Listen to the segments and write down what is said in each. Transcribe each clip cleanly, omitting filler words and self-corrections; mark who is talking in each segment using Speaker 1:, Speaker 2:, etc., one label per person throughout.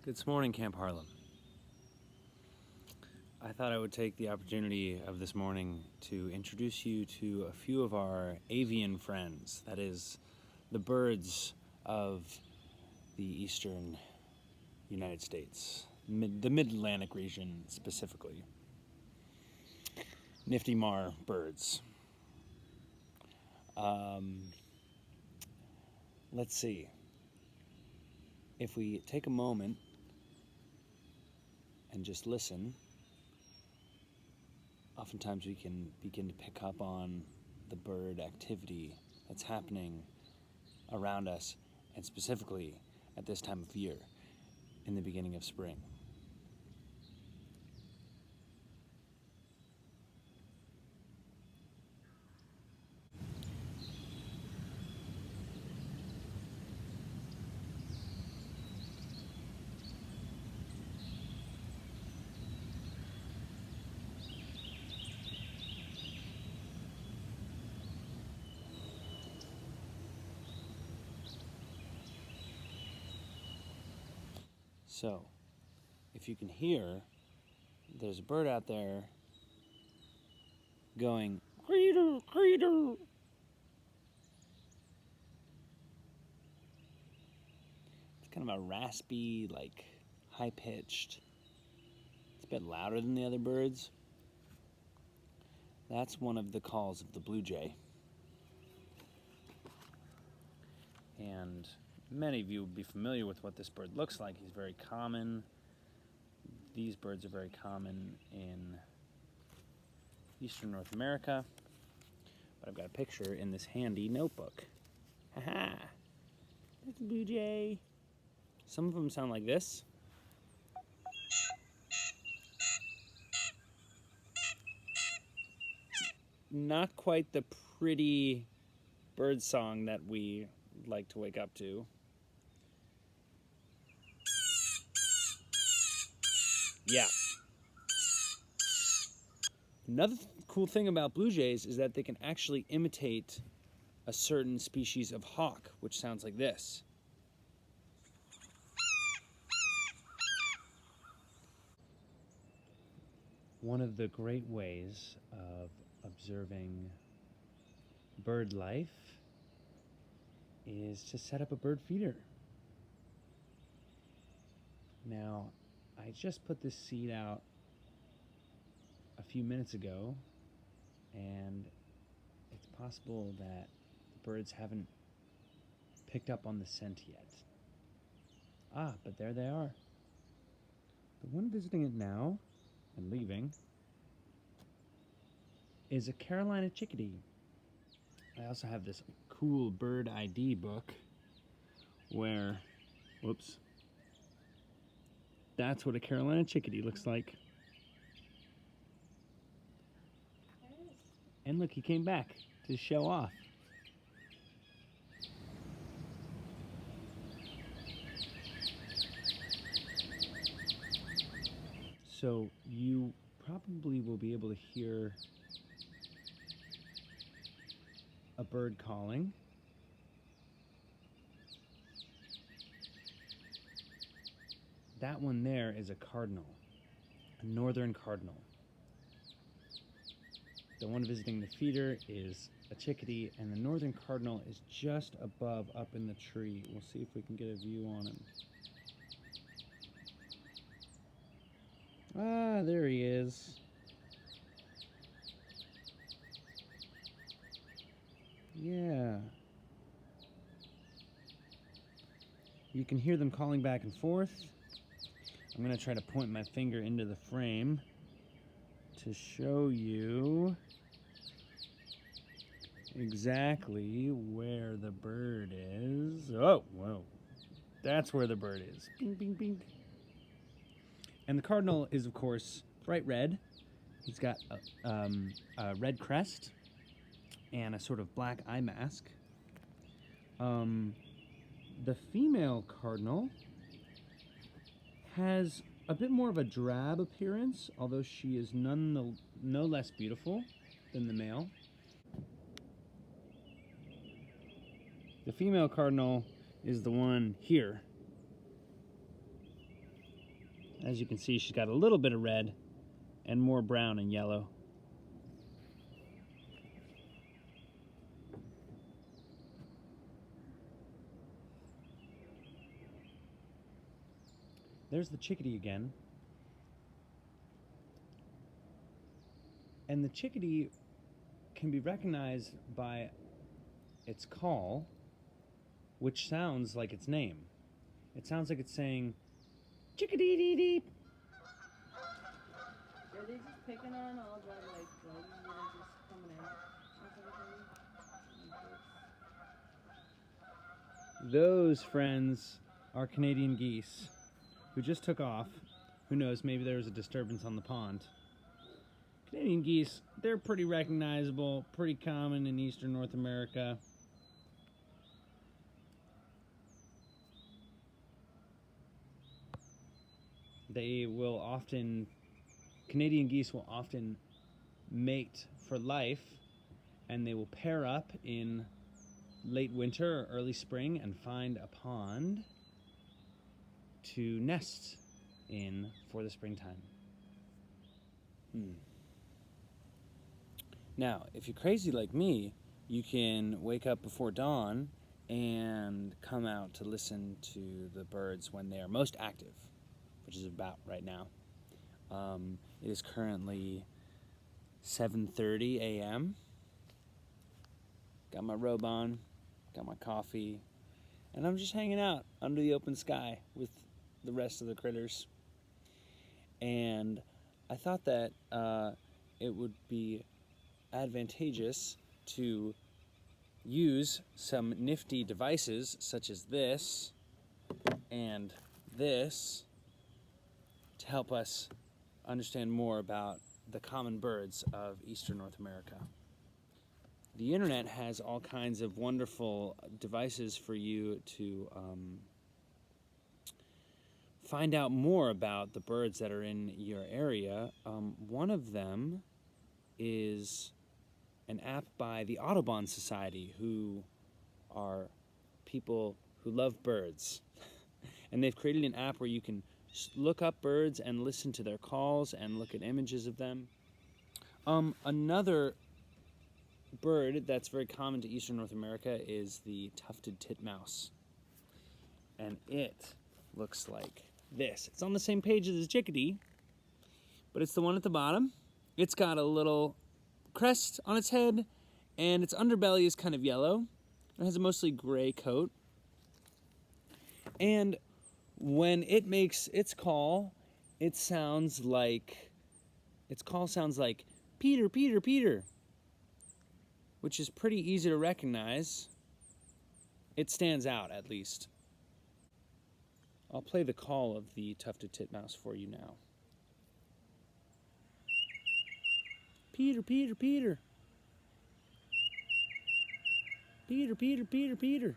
Speaker 1: Good morning, Camp Harlem. I thought I would take the opportunity of this morning to introduce you to a few of our avian friends, that is, the birds of the eastern United States, the mid-Atlantic region specifically. Nifty Mar birds. Let's see. If we take a moment and just listen, oftentimes we can begin to pick up on the bird activity that's happening around us, and specifically at this time of year, in the beginning of spring. So, if you can hear, there's a bird out there going, "Creeder, creeder." It's kind of a raspy, like high-pitched. It's a bit louder than the other birds. That's one of the calls of the blue jay. And many of you would be familiar with what this bird looks like. He's very common. These birds are very common in eastern North America. But I've got a picture in this handy notebook. Haha! That's a blue jay. Some of them sound like this. Not quite the pretty bird song that we like to wake up to. Yeah. Another cool thing about blue jays is that they can actually imitate a certain species of hawk, which sounds like this. One of the great ways of observing bird life is to set up a bird feeder. Now, I just put this seed out a few minutes ago, and it's possible that the birds haven't picked up on the scent yet. Ah, but there they are. The one visiting it now and leaving is a Carolina chickadee. I also have this cool bird ID book where, whoops, that's what a Carolina chickadee looks like. And look, he came back to show off. So you probably will be able to hear a bird calling. That one there is a cardinal, a northern cardinal. The one visiting the feeder is a chickadee, and the northern cardinal is just above up in the tree. We'll see if we can get a view on him. Ah, there he is. Yeah. You can hear them calling back and forth. I'm going to try to point my finger into the frame to show you exactly where the bird is. Oh, whoa. That's where the bird is. Bing, bing, bing. And the cardinal is, of course, bright red. He's got a red crest and a sort of black eye mask. The female cardinal has a bit more of a drab appearance, although she is no less beautiful than the male. The female cardinal is the one here. As you can see, she's got a little bit of red and more brown and yellow. There's the chickadee again. And the chickadee can be recognized by its call, which sounds like its name. It sounds like it's saying, chickadee-dee-dee.
Speaker 2: Are they just picking on all the like bugs that are just coming out or something?
Speaker 1: Those, friends, are Canadian geese who just took off. Who knows, maybe there was a disturbance on the pond. Canadian geese, they're pretty recognizable, pretty common in eastern North America. Canadian geese will often mate for life, and they will pair up in late winter or early spring and find a pond to nest in for the springtime. Now, if you're crazy like me, you can wake up before dawn and come out to listen to the birds when they are most active, which is about right now. It is currently 7:30 a.m. Got my robe on, got my coffee, and I'm just hanging out under the open sky with the rest of the critters. And I thought that it would be advantageous to use some nifty devices such as this and this to help us understand more about the common birds of eastern North America. The internet has all kinds of wonderful devices for you to find out more about the birds that are in your area. One of them is an app by the Audubon Society, who are people who love birds. And they've created an app where you can look up birds and listen to their calls and look at images of them. Another bird that's very common to eastern North America is the tufted titmouse. And it looks like this. It's on the same page as the chickadee, but it's the one at the bottom. It's got a little crest on its head, and its underbelly is kind of yellow. It has a mostly gray coat. And when it makes its call, its call sounds like Peter, Peter, Peter, which is pretty easy to recognize. It stands out, at least. I'll play the call of the tufted titmouse for you now. Peter, Peter, Peter. Peter, Peter, Peter, Peter.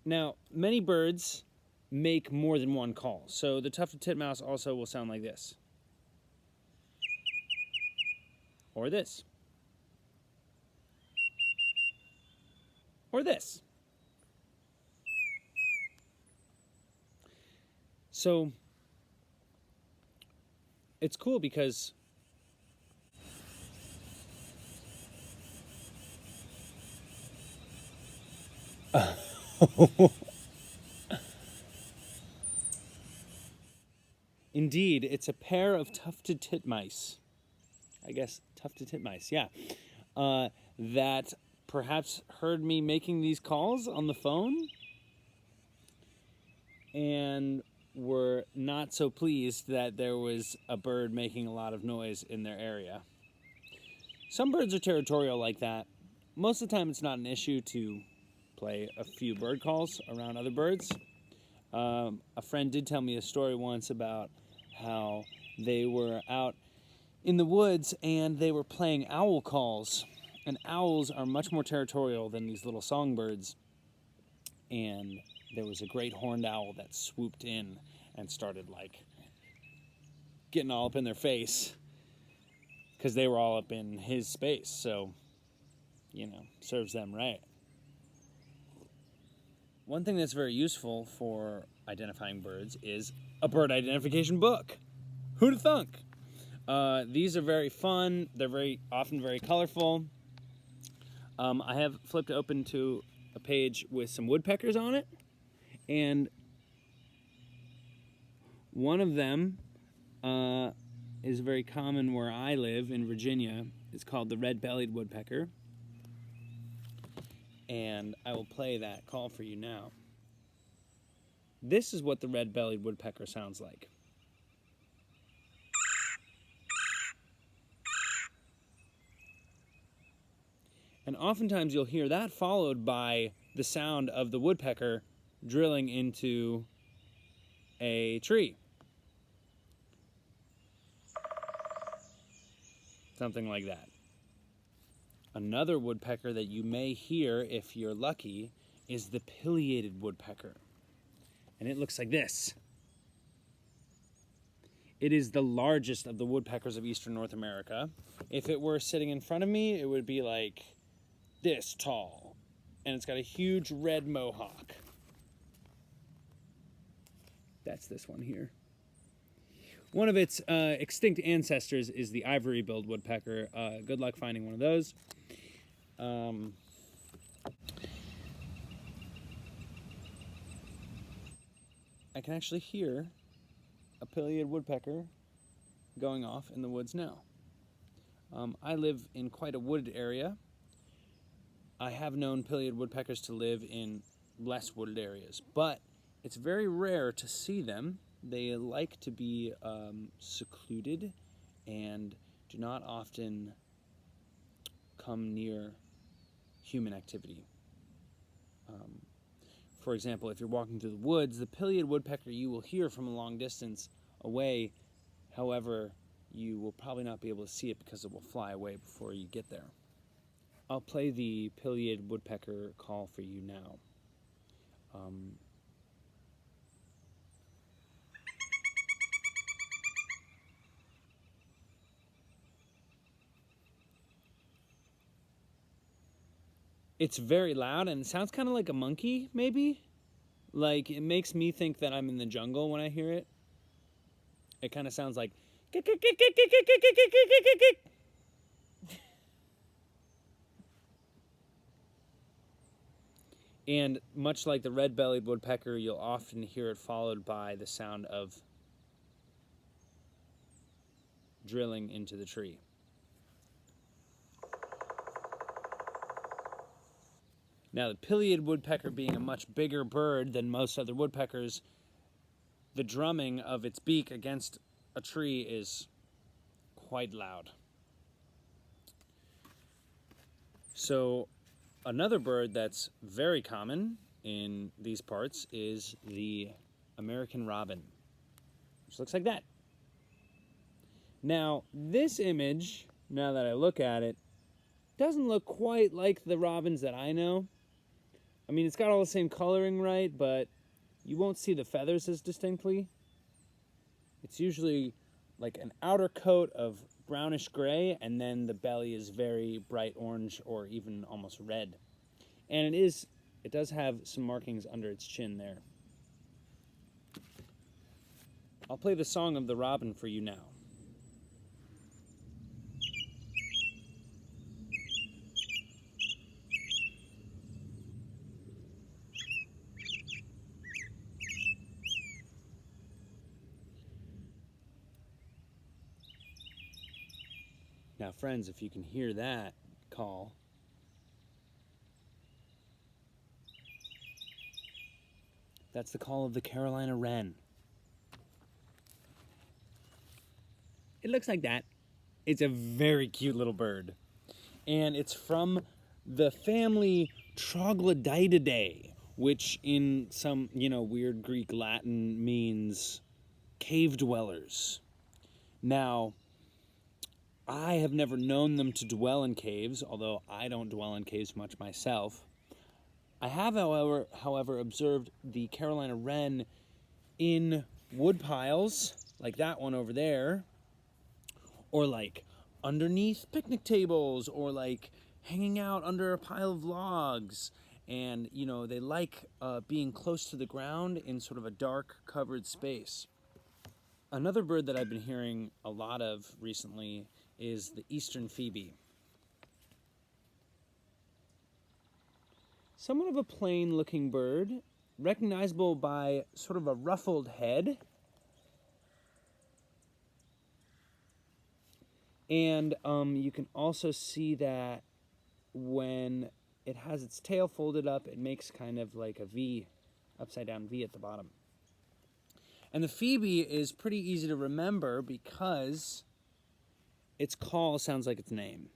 Speaker 1: Now, many birds make more than one call. So the tufted titmouse also will sound like this. Or this. Or this. So it's cool because indeed, it's a pair of tufted titmice. I guess tufted titmice, yeah. That perhaps heard me making these calls on the phone and were not so pleased that there was a bird making a lot of noise in their area. Some birds are territorial like that. Most of the time it's not an issue to play a few bird calls around other birds. A friend did tell me a story once about how they were out in the woods and they were playing owl calls. And owls are much more territorial than these little songbirds. And there was a great horned owl that swooped in and started getting all up in their face because they were all up in his space. So, serves them right. One thing that's very useful for identifying birds is a bird identification book. Who'da thunk? These are very fun. They're very often very colorful. I have flipped open to a page with some woodpeckers on it, and one of them is very common where I live in Virginia. It's called the red-bellied woodpecker, and I will play that call for you now. This is what the red-bellied woodpecker sounds like. And oftentimes you'll hear that followed by the sound of the woodpecker drilling into a tree. Something like that. Another woodpecker that you may hear, if you're lucky, is the pileated woodpecker. And it looks like this. It is the largest of the woodpeckers of eastern North America. If it were sitting in front of me, it would be like this tall. And it's got a huge red mohawk. That's this one here. One of its extinct ancestors is the ivory-billed woodpecker. Good luck finding one of those. I can actually hear a pileated woodpecker going off in the woods now. I live in quite a wooded area. I have known pileated woodpeckers to live in less wooded areas, but it's very rare to see them. They like to be secluded and do not often come near human activity. For example, if you're walking through the woods, the pileated woodpecker you will hear from a long distance away. However, you will probably not be able to see it because it will fly away before you get there. I'll play the pileated woodpecker call for you now. It's very loud and it sounds kind of like a monkey, maybe? Like, it makes me think that I'm in the jungle when I hear it. It kind of sounds like... And much like the red-bellied woodpecker, you'll often hear it followed by the sound of drilling into the tree. Now, the pileated woodpecker being a much bigger bird than most other woodpeckers, the drumming of its beak against a tree is quite loud. So, another bird that's very common in these parts is the American robin, which looks like that. Now, this image, now that I look at it, doesn't look quite like the robins that I know. I mean, it's got all the same coloring, right? But you won't see the feathers as distinctly. It's usually like an outer coat of brownish gray, and then the belly is very bright orange or even almost red. And it does have some markings under its chin there. I'll play the song of the robin for you now. Now, friends, if you can hear that call, that's the call of the Carolina wren. It looks like that. It's a very cute little bird. And it's from the family Troglodytidae, which in some, weird Greek Latin means cave dwellers. Now, I have never known them to dwell in caves, although I don't dwell in caves much myself. I have, however, observed the Carolina wren in wood piles, like that one over there, or like underneath picnic tables, or like hanging out under a pile of logs. And, you know, they like being close to the ground in sort of a dark covered space. Another bird that I've been hearing a lot of recently is the eastern phoebe. Somewhat of a plain looking bird, recognizable by sort of a ruffled head. And you can also see that when it has its tail folded up, it makes kind of like a V, upside down V at the bottom. And the phoebe is pretty easy to remember because its call sounds like its name.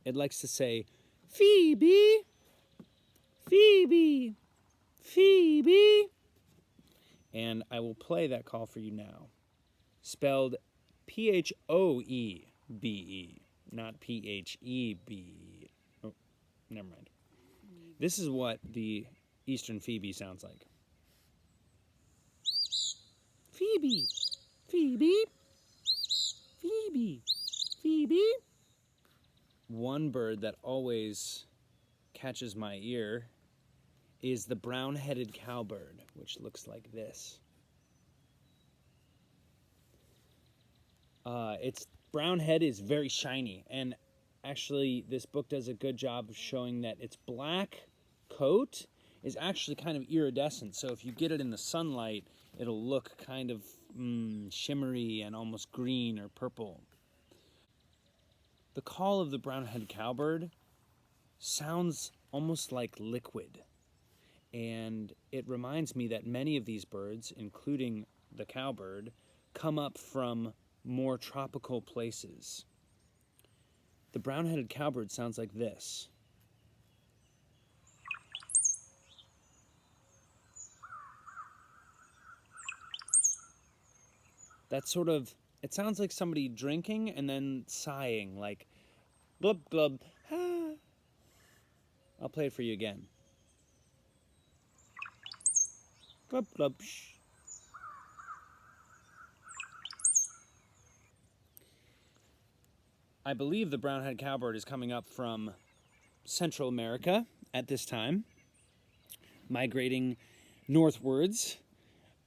Speaker 1: It likes to say, Phoebe, Phoebe, Phoebe. And I will play that call for you now. Spelled P-H-O-E-B-E, not P-H-E-B-E. Oh, never mind. This is what the eastern phoebe sounds like. Phoebe, Phoebe, Phoebe, Phoebe. One bird that always catches my ear is the brown-headed cowbird, which looks like this. Its brown head is very shiny, and actually this book does a good job of showing that its black coat is actually kind of iridescent, so if you get it in the sunlight, it'll look kind of shimmery and almost green or purple. The call of the brown-headed cowbird sounds almost like liquid, and it reminds me that many of these birds, including the cowbird, come up from more tropical places. The brown-headed cowbird sounds like this. That's sort of, it sounds like somebody drinking and then sighing, like blub blub. Ah. I'll play it for you again. Blub blub. Shh. I believe the brown-headed cowbird is coming up from Central America at this time, migrating northwards.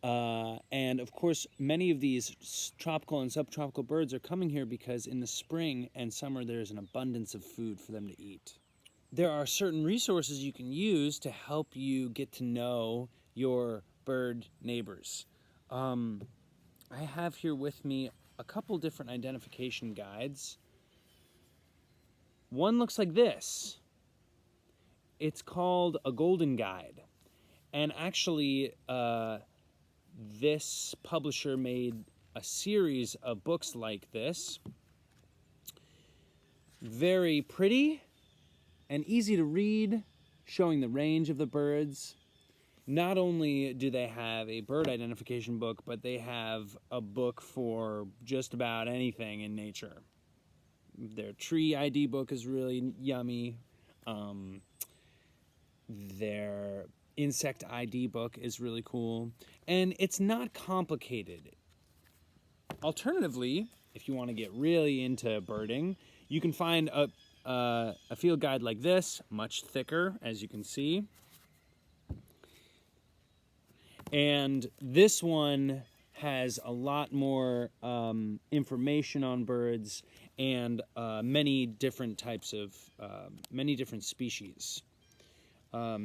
Speaker 1: And of course, many of these tropical and subtropical birds are coming here because in the spring and summer there's an abundance of food for them to eat. There are certain resources you can use to help you get to know your bird neighbors. I have here with me a couple different identification guides. One looks like this. It's called a Golden Guide. And actually, this publisher made a series of books like this. Very pretty and easy to read, showing the range of the birds. Not only do they have a bird identification book, but they have a book for just about anything in nature. Their tree ID book is really yummy. Their insect ID book is really cool. And it's not complicated. Alternatively, if you want to get really into birding, you can find a field guide like this, much thicker, as you can see. And this one has a lot more information on birds and many different types of, many different species.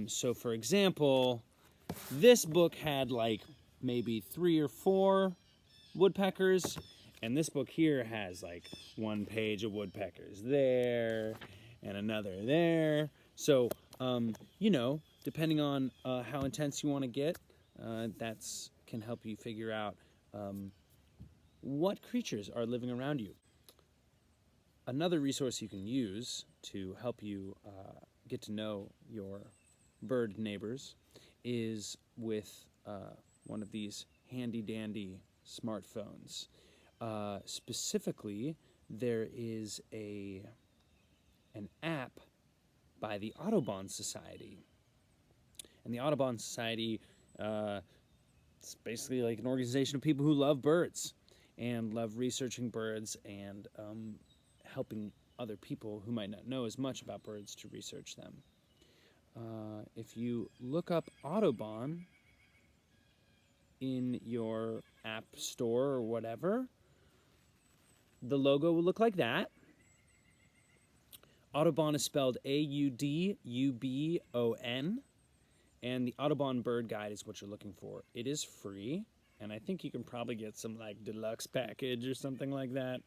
Speaker 1: So for example, this book had like maybe 3 or 4 woodpeckers, and this book here has like 1 page of woodpeckers there and another there. So, you know, depending on how intense you want to get, that's can help you figure out what creatures are living around you. Another resource you can use to help you get to know your bird neighbors is with one of these handy-dandy smartphones. Specifically, there is an app by the Audubon Society. And the Audubon Society it's basically like an organization of people who love birds and love researching birds and helping other people who might not know as much about birds to research them. if you look up Audubon in your app store or whatever, the logo will look like that. Audubon is spelled Audubon, and the Audubon Bird Guide is what you're looking for. It is free, and I think you can probably get some like deluxe package or something like that.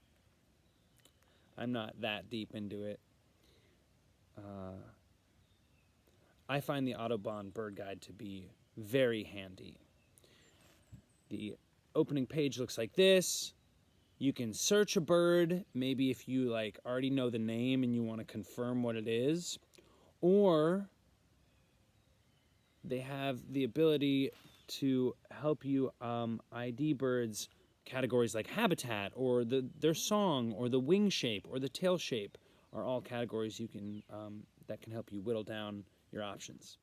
Speaker 1: I'm not that deep into it. I find the Audubon Bird Guide to be very handy. The opening page looks like this. You can search a bird, maybe if you like already know the name and you want to confirm what it is, or they have the ability to help you ID birds categories like habitat or their song or the wing shape or the tail shape are all categories you can that can help you whittle down your options.